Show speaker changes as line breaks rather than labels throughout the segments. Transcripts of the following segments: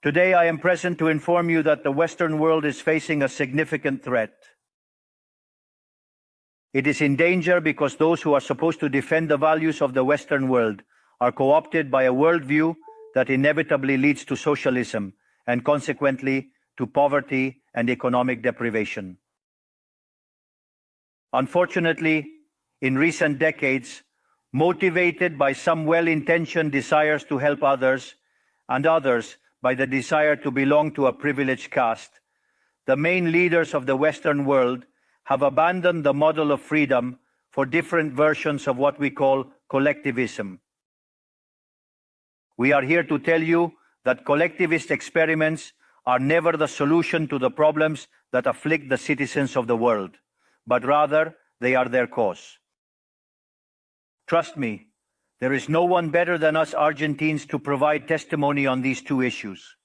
Today I am present to inform you that the Western world is facing a significant threat. It is in danger because those who are supposed to defend the values of the Western world are co-opted by a worldview that inevitably leads to socialism and consequently to poverty and economic deprivation. Unfortunately, in recent decades, motivated by some well-intentioned desires to help others and others by the desire to belong to a privileged caste, the main leaders of the Western world have abandoned the model of freedom for different versions of what we call collectivism. We are here to tell you that collectivist experiments are never the solution to the problems that afflict the citizens of the world, but rather they are their cause. Trust me, there is no one better than us Argentines to provide testimony on these two issues.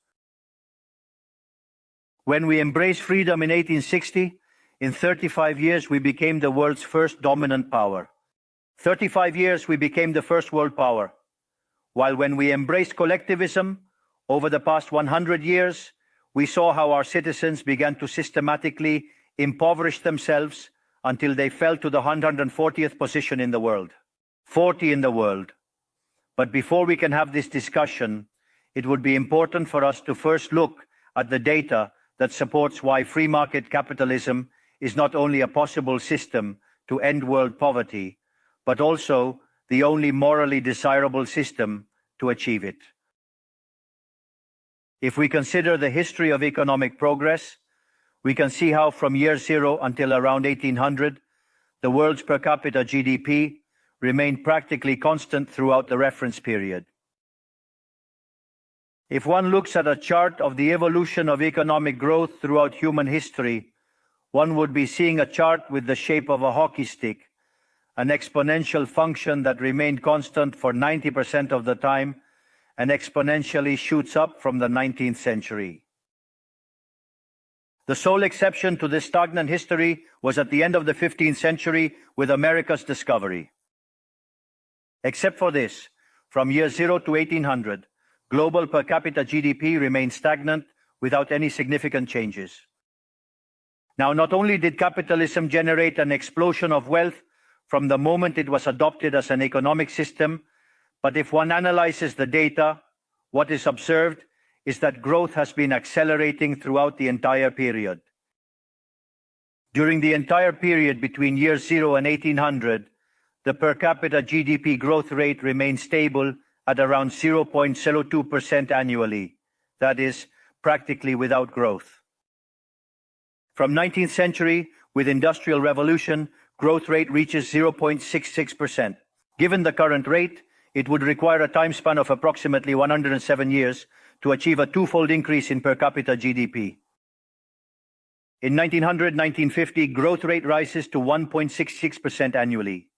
When we embraced freedom in 1860, in 35 years we became the world's first dominant power. 35 years we became the first world power. While when we embraced collectivism, over the past 100 years, we saw how our citizens began to systematically impoverish themselves until they fell to the 140th position in the world. 40 in the world. But before we can have this discussion, it would be important for us to first look at the data that supports why free market capitalism is not only a possible system to end world poverty, but also the only morally desirable system to achieve it. If we consider the history of economic progress, we can see how from year zero until around 1800, the world's per capita GDP remained practically constant throughout the reference period. If one looks at a chart of the evolution of economic growth throughout human history, one would be seeing a chart with the shape of a hockey stick, an exponential function that remained constant for 90% of the time and exponentially shoots up from the 19th century. The sole exception to this stagnant history was at the end of the 15th century with America's discovery. Except for this, from year 0 to 1800, global per capita GDP remained stagnant without any significant changes. Now, not only did capitalism generate an explosion of wealth from the moment it was adopted as an economic system, but if one analyzes the data, what is observed is that growth has been accelerating throughout the entire period. During the entire period between year 0 and 1800, the per capita GDP growth rate remained stable at around 0.02% annually, that is, practically without growth. From 19th century, with Industrial Revolution, growth rate reaches 0.66%. Given the current rate, it would require a time span of approximately 107 years to achieve a twofold increase in per capita GDP. In 1900-1950, growth rate rises to 1.66% annually.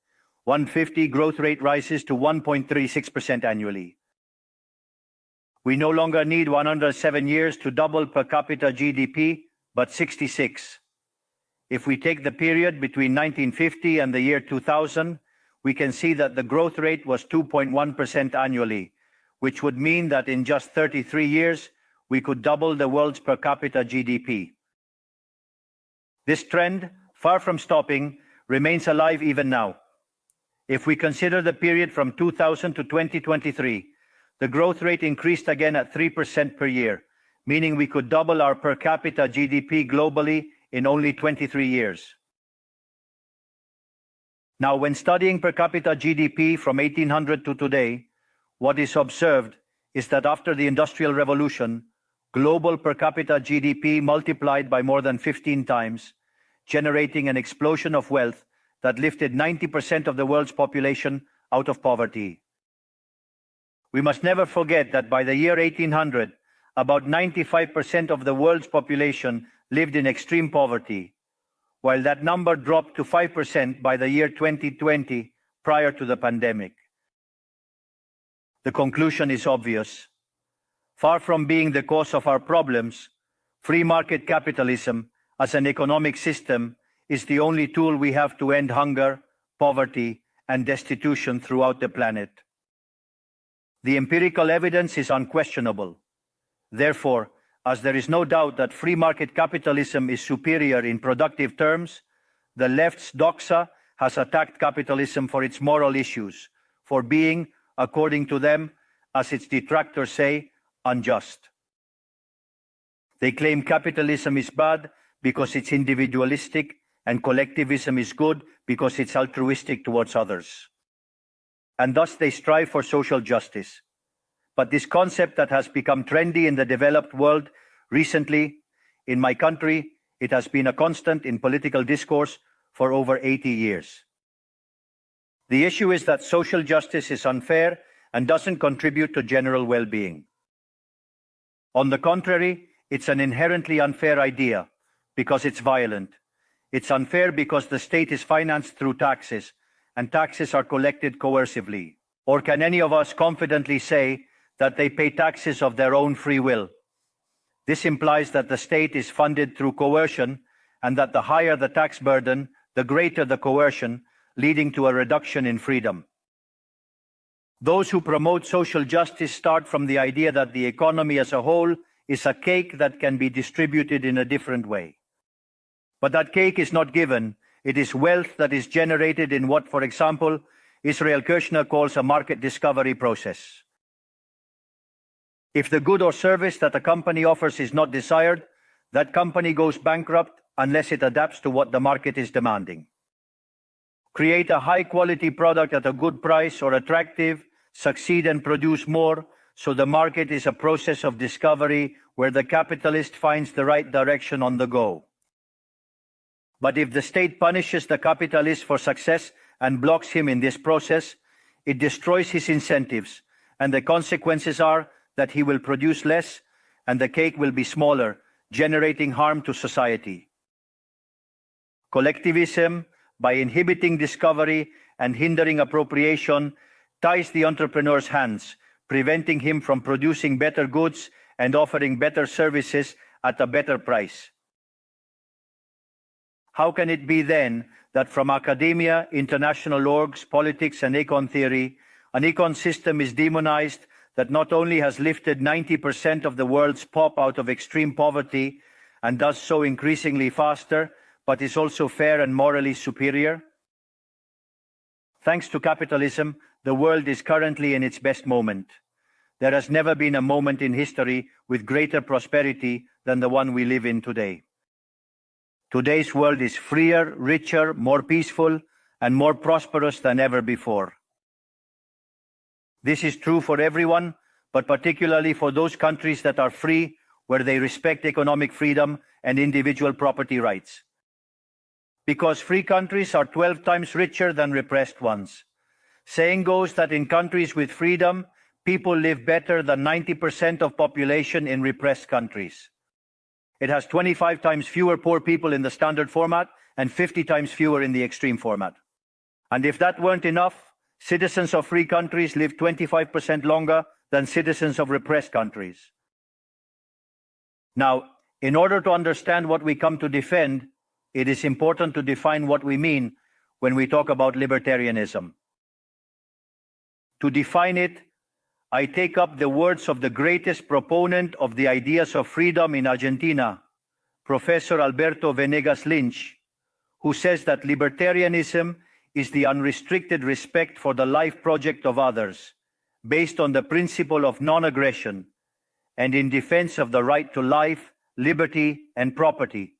150 growth rate rises to 1.36% annually. We no longer need 107 years to double per capita GDP, but 66. If we take the period between 1950 and the year 2000, we can see that the growth rate was 2.1% annually, which would mean that in just 33 years, we could double the world's per capita GDP. This trend, far from stopping, remains alive even now. If we consider the period from 2000 to 2023, the growth rate increased again at 3% per year, meaning we could double our per capita GDP globally in only 23 years. Now, when studying per capita GDP from 1800 to today, what is observed is that after the Industrial Revolution, global per capita GDP multiplied by more than 15 times, generating an explosion of wealth that lifted 90% of the world's population out of poverty. We must never forget that by the year 1800, about 95% of the world's population lived in extreme poverty, while that number dropped to 5% by the year 2020, prior to the pandemic. The conclusion is obvious. Far from being the cause of our problems, free market capitalism as an economic system is the only tool we have to end hunger, poverty, and destitution throughout the planet. The empirical evidence is unquestionable. Therefore, as there is no doubt that free market capitalism is superior in productive terms, the left's doxa has attacked capitalism for its moral issues, for being, according to them, as its detractors say, unjust. They claim capitalism is bad because it's individualistic and collectivism is good because it's altruistic towards others. And thus they strive for social justice. But this concept that has become trendy in the developed world recently, in my country, it has been a constant in political discourse for over 80 years. The issue is that social justice is unfair and doesn't contribute to general well-being. On the contrary, it's an inherently unfair idea because it's violent. It's unfair because the state is financed through taxes, and taxes are collected coercively. Or can any of us confidently say that they pay taxes of their own free will? This implies that the state is funded through coercion, and that the higher the tax burden, the greater the coercion, leading to a reduction in freedom. Those who promote social justice start from the idea that the economy as a whole is a cake that can be distributed in a different way. But that cake is not given. It is wealth that is generated in what, for example, Israel Kirzner calls a market discovery process. If the good or service that a company offers is not desired, that company goes bankrupt unless it adapts to what the market is demanding. Create a high-quality product at a good price or attractive, succeed and produce more, so the market is a process of discovery where the capitalist finds the right direction on the go. But if the state punishes the capitalist for success and blocks him in this process, it destroys his incentives, and the consequences are that he will produce less and the cake will be smaller, generating harm to society. Collectivism, by inhibiting discovery and hindering appropriation, ties the entrepreneur's hands, preventing him from producing better goods and offering better services at a better price. How can it be then that from academia, international orgs, politics, and econ theory, an econ system is demonized that not only has lifted 90% of the world's pop out of extreme poverty and does so increasingly faster, but is also fair and morally superior? Thanks to capitalism, the world is currently in its best moment. There has never been a moment in history with greater prosperity than the one we live in today. Today's world is freer, richer, more peaceful, and more prosperous than ever before. This is true for everyone, but particularly for those countries that are free, where they respect economic freedom and individual property rights. Because free countries are 12 times richer than repressed ones. Saying goes that in countries with freedom, people live better than 90% of population in repressed countries. It has 25 times fewer poor people in the standard format and 50 times fewer in the extreme format. And if that weren't enough, citizens of free countries live 25% longer than citizens of repressed countries. Now, in order to understand what we come to defend, it is important to define what we mean when we talk about libertarianism. To define it, I take up the words of the greatest proponent of the ideas of freedom in Argentina, Professor Alberto Venegas Lynch, who says that libertarianism is the unrestricted respect for the life project of others, based on the principle of non-aggression, and in defense of the right to life, liberty, and property,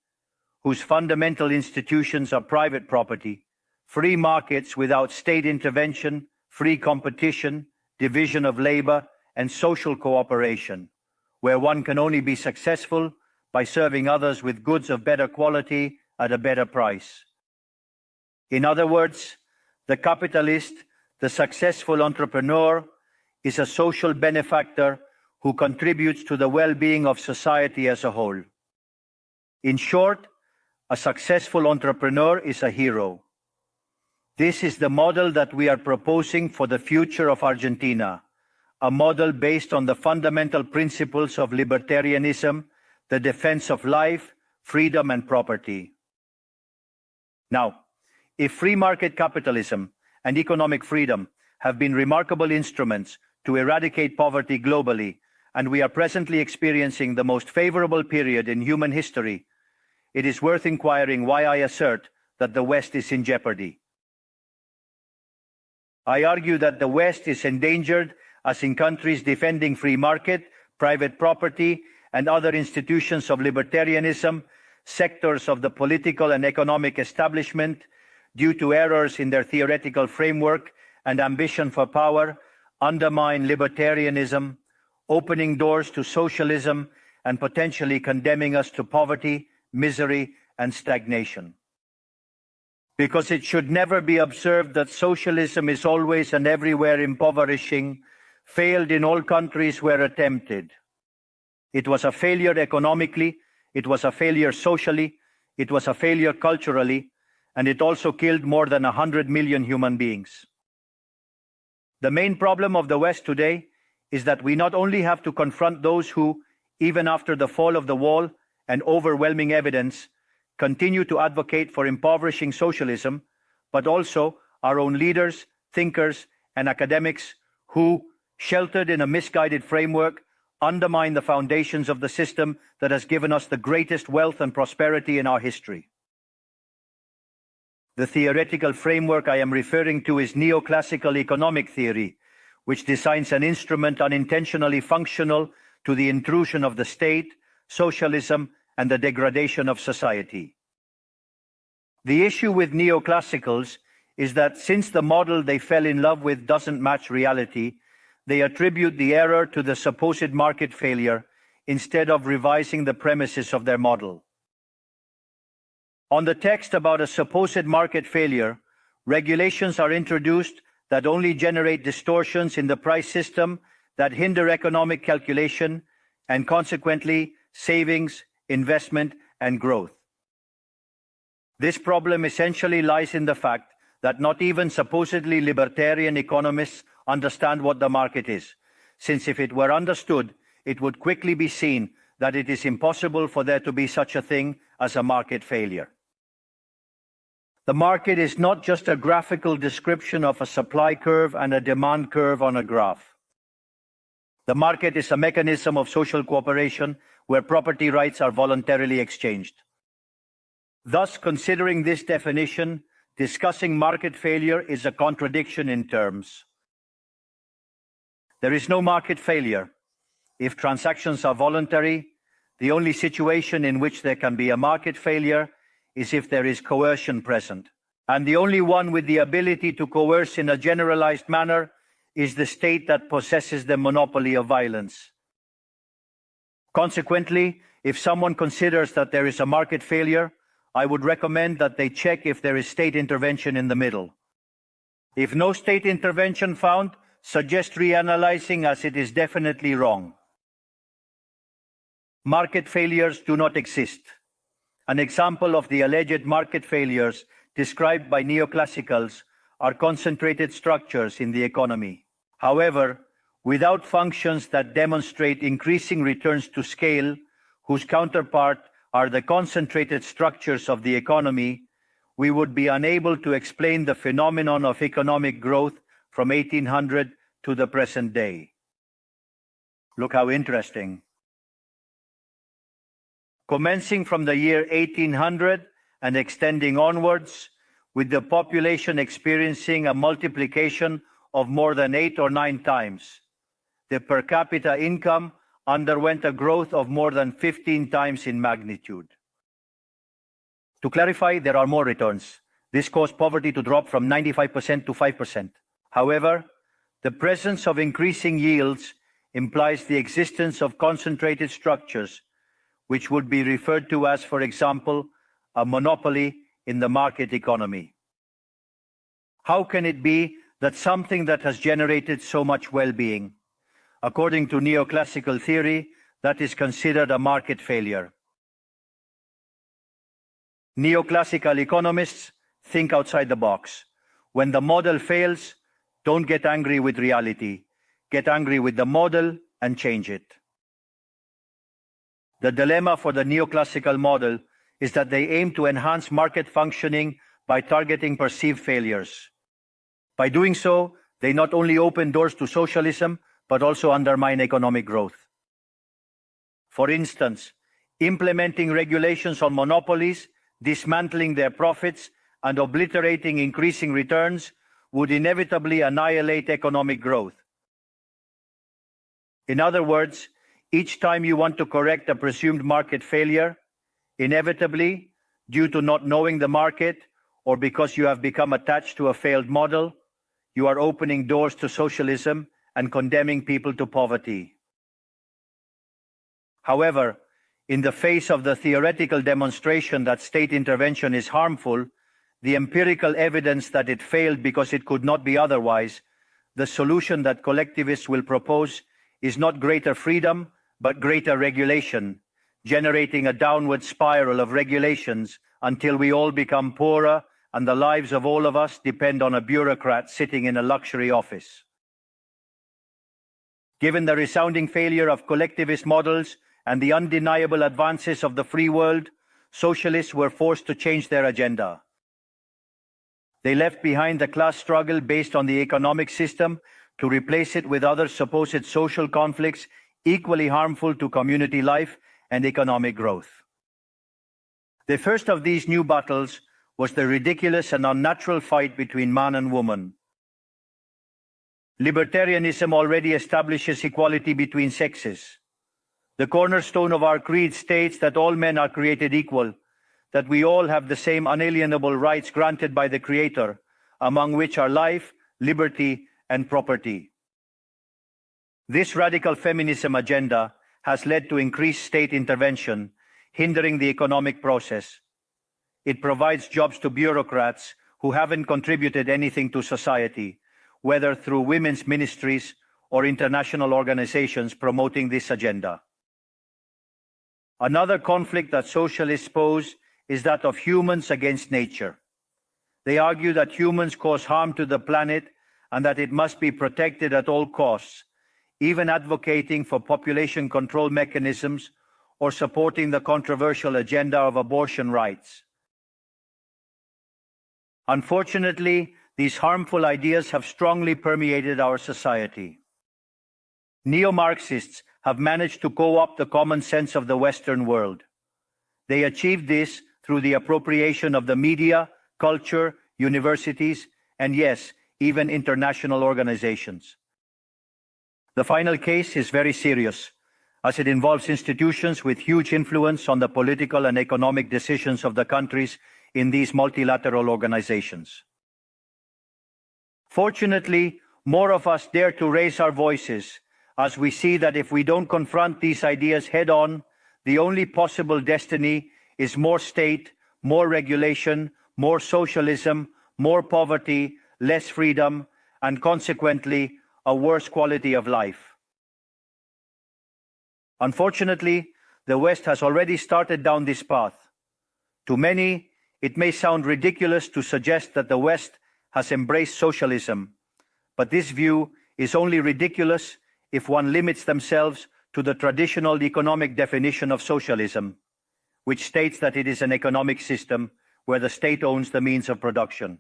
whose fundamental institutions are private property, free markets without state intervention, free competition, division of labor, and social cooperation, where one can only be successful by serving others with goods of better quality at a better price. In other words, the capitalist, the successful entrepreneur, is a social benefactor who contributes to the well-being of society as a whole. In short, a successful entrepreneur is a hero. This is the model that we are proposing for the future of Argentina, a model based on the fundamental principles of libertarianism, the defense of life, freedom, and property. Now, if free market capitalism and economic freedom have been remarkable instruments to eradicate poverty globally and we are presently experiencing the most favorable period in human history, it is worth inquiring why I assert that the West is in jeopardy. I argue that the West is endangered as in countries defending free market, private property, and other institutions of libertarianism, sectors of the political and economic establishment, due to errors in their theoretical framework and ambition for power, undermine libertarianism, opening doors to socialism and potentially condemning us to poverty, misery, and stagnation. Because it should never be observed that socialism is always and everywhere impoverishing, failed in all countries where attempted. It was a failure economically, it was a failure socially, it was a failure culturally, and it also killed more than 100 million human beings. The main problem of the West today is that we not only have to confront those who, even after the fall of the wall and overwhelming evidence, continue to advocate for impoverishing socialism, but also our own leaders, thinkers, and academics who, sheltered in a misguided framework, undermine the foundations of the system that has given us the greatest wealth and prosperity in our history. The theoretical framework I am referring to is neoclassical economic theory, which designs an instrument unintentionally functional to the intrusion of the state, socialism, and the degradation of society. The issue with neoclassicals is that since the model they fell in love with doesn't match reality, they attribute the error to the supposed market failure instead of revising the premises of their model. On the text about a supposed market failure, regulations are introduced that only generate distortions in the price system that hinder economic calculation and consequently savings, investment, and growth. This problem essentially lies in the fact that not even supposedly libertarian economists understand what the market is, since if it were understood, it would quickly be seen that it is impossible for there to be such a thing as a market failure. The market is not just a graphical description of a supply curve and a demand curve on a graph. The market is a mechanism of social cooperation where property rights are voluntarily exchanged. Thus, considering this definition, discussing market failure is a contradiction in terms. There is no market failure. If transactions are voluntary, the only situation in which there can be a market failure is if there is coercion present. And the only one with the ability to coerce in a generalized manner is the state that possesses the monopoly of violence. Consequently, if someone considers that there is a market failure, I would recommend that they check if there is state intervention in the middle. If no state intervention found, suggest reanalyzing as it is definitely wrong. Market failures do not exist. An example of the alleged market failures described by neoclassicals are concentrated structures in the economy. However, without functions that demonstrate increasing returns to scale, whose counterpart are the concentrated structures of the economy, we would be unable to explain the phenomenon of economic growth from 1800 to the present day. Look how interesting. Commencing from the year 1800 and extending onwards, with the population experiencing a multiplication of more than 8 or 9 times, the per capita income underwent a growth of more than 15 times in magnitude. To clarify, there are more returns. This caused poverty to drop from 95% to 5%. However, the presence of increasing yields implies the existence of concentrated structures, which would be referred to as, for example, a monopoly in the market economy. How can it be that something that has generated so much well-being, according to neoclassical theory, that is considered a market failure? Neoclassical economists think outside the box. When the model fails, don't get angry with reality. Get angry with the model and change it. The dilemma for the neoclassical model is that they aim to enhance market functioning by targeting perceived failures. By doing so, they not only open doors to socialism, but also undermine economic growth. For instance, implementing regulations on monopolies, dismantling their profits, and obliterating increasing returns would inevitably annihilate economic growth. In other words, each time you want to correct a presumed market failure, inevitably, due to not knowing the market or because you have become attached to a failed model, you are opening doors to socialism and condemning people to poverty. However, in the face of the theoretical demonstration that state intervention is harmful, the empirical evidence that it failed because it could not be otherwise, the solution that collectivists will propose is not greater freedom, but greater regulation, generating a downward spiral of regulations until we all become poorer and the lives of all of us depend on a bureaucrat sitting in a luxury office. Given the resounding failure of collectivist models and the undeniable advances of the free world, socialists were forced to change their agenda. They left behind the class struggle based on the economic system to replace it with other supposed social conflicts equally harmful to community life and economic growth. The first of these new battles was the ridiculous and unnatural fight between man and woman. Libertarianism already establishes equality between sexes. The cornerstone of our creed states that all men are created equal, that we all have the same unalienable rights granted by the Creator, among which are life, liberty, and property. This radical feminism agenda has led to increased state intervention, hindering the economic process. It provides jobs to bureaucrats who haven't contributed anything to society, whether through women's ministries or international organizations promoting this agenda. Another conflict that socialists pose is that of humans against nature. They argue that humans cause harm to the planet and that it must be protected at all costs, even advocating for population control mechanisms or supporting the controversial agenda of abortion rights. Unfortunately, these harmful ideas have strongly permeated our society. Neo-Marxists have managed to co-opt the common sense of the Western world. They achieved this through the appropriation of the media, culture, universities, and yes, even international organizations. The final case is very serious, as it involves institutions with huge influence on the political and economic decisions of the countries in these multilateral organizations. Fortunately, more of us dare to raise our voices, as we see that if we don't confront these ideas head-on, the only possible destiny is more state, more regulation, more socialism, more poverty, less freedom, and consequently, a worse quality of life. Unfortunately, the West has already started down this path. To many, it may sound ridiculous to suggest that the West has embraced socialism, but this view is only ridiculous if one limits themselves to the traditional economic definition of socialism, which states that it is an economic system where the state owns the means of production.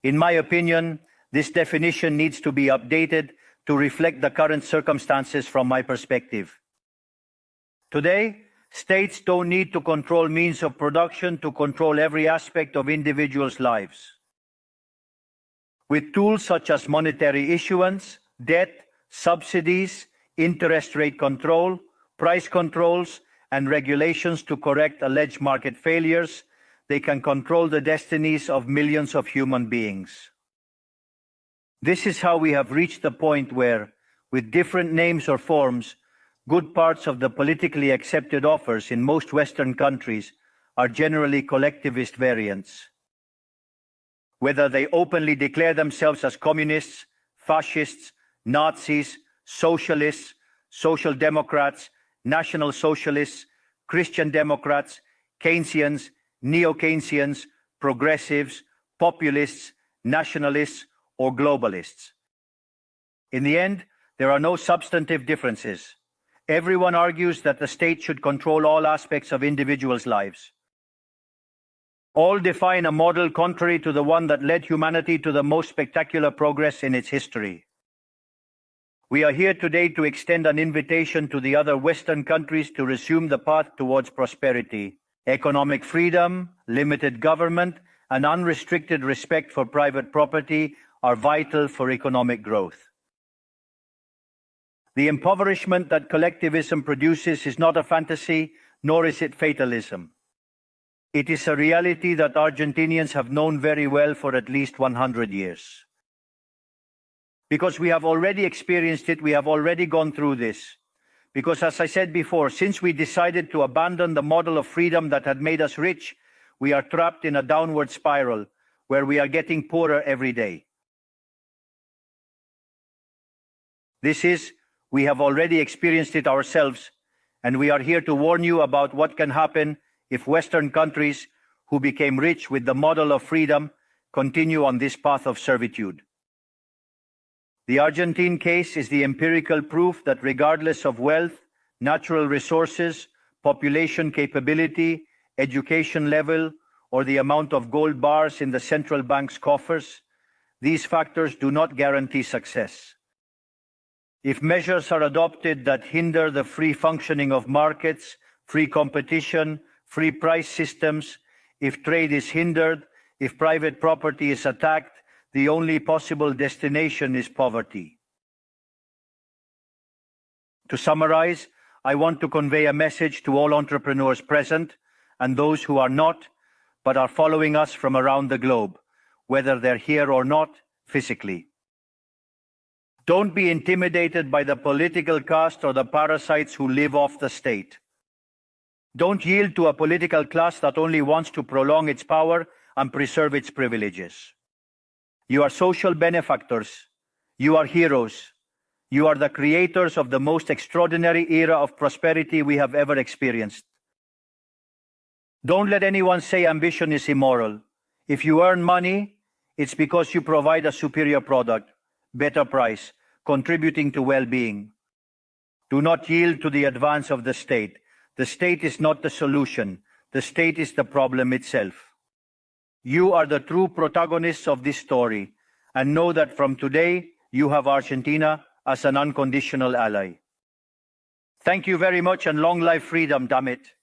In my opinion, this definition needs to be updated to reflect the current circumstances from my perspective. Today, states don't need to control means of production to control every aspect of individuals' lives. With tools such as monetary issuance, debt, subsidies, interest rate control, price controls, and regulations to correct alleged market failures, they can control the destinies of millions of human beings. This is how we have reached the point where, with different names or forms, good parts of the politically accepted offers in most Western countries are generally collectivist variants. Whether they openly declare themselves as communists, fascists, Nazis, socialists, social democrats, national socialists, Christian Democrats, Keynesians, neo-Keynesians, progressives, populists, nationalists, or globalists. In the end, there are no substantive differences. Everyone argues that the state should control all aspects of individuals' lives. All define a model contrary to the one that led humanity to the most spectacular progress in its history. We are here today to extend an invitation to the other Western countries to resume the path towards prosperity. Economic freedom, limited government, and unrestricted respect for private property are vital for economic growth. The impoverishment that collectivism produces is not a fantasy, nor is it fatalism. It is a reality that Argentinians have known very well for at least 100 years. Because we have already experienced it, we have already gone through this. Because as I said before, since we decided to abandon the model of freedom that had made us rich, we are trapped in a downward spiral where we are getting poorer every day. We have already experienced it ourselves, and we are here to warn you about what can happen if Western countries who became rich with the model of freedom continue on this path of servitude. The Argentine case is the empirical proof that regardless of wealth, natural resources, population capability, education level, or the amount of gold bars in the central bank's coffers, these factors do not guarantee success. If measures are adopted that hinder the free functioning of markets, free competition, free price systems, if trade is hindered, if private property is attacked, the only possible destination is poverty. To summarize, I want to convey a message to all entrepreneurs present and those who are not, but are following us from around the globe, whether they're here or not physically. Don't be intimidated by the political caste or the parasites who live off the state. Don't yield to a political class that only wants to prolong its power and preserve its privileges. You are social benefactors. You are heroes. You are the creators of the most extraordinary era of prosperity we have ever experienced. Don't let anyone say ambition is immoral. If you earn money, it's because you provide a superior product, better price, contributing to well-being. Do not yield to the advance of the state. The state is not the solution. The state is the problem itself. You are the true protagonists of this story, and know that from today you have Argentina as an unconditional ally. Thank you very much, and long life freedom, damn it.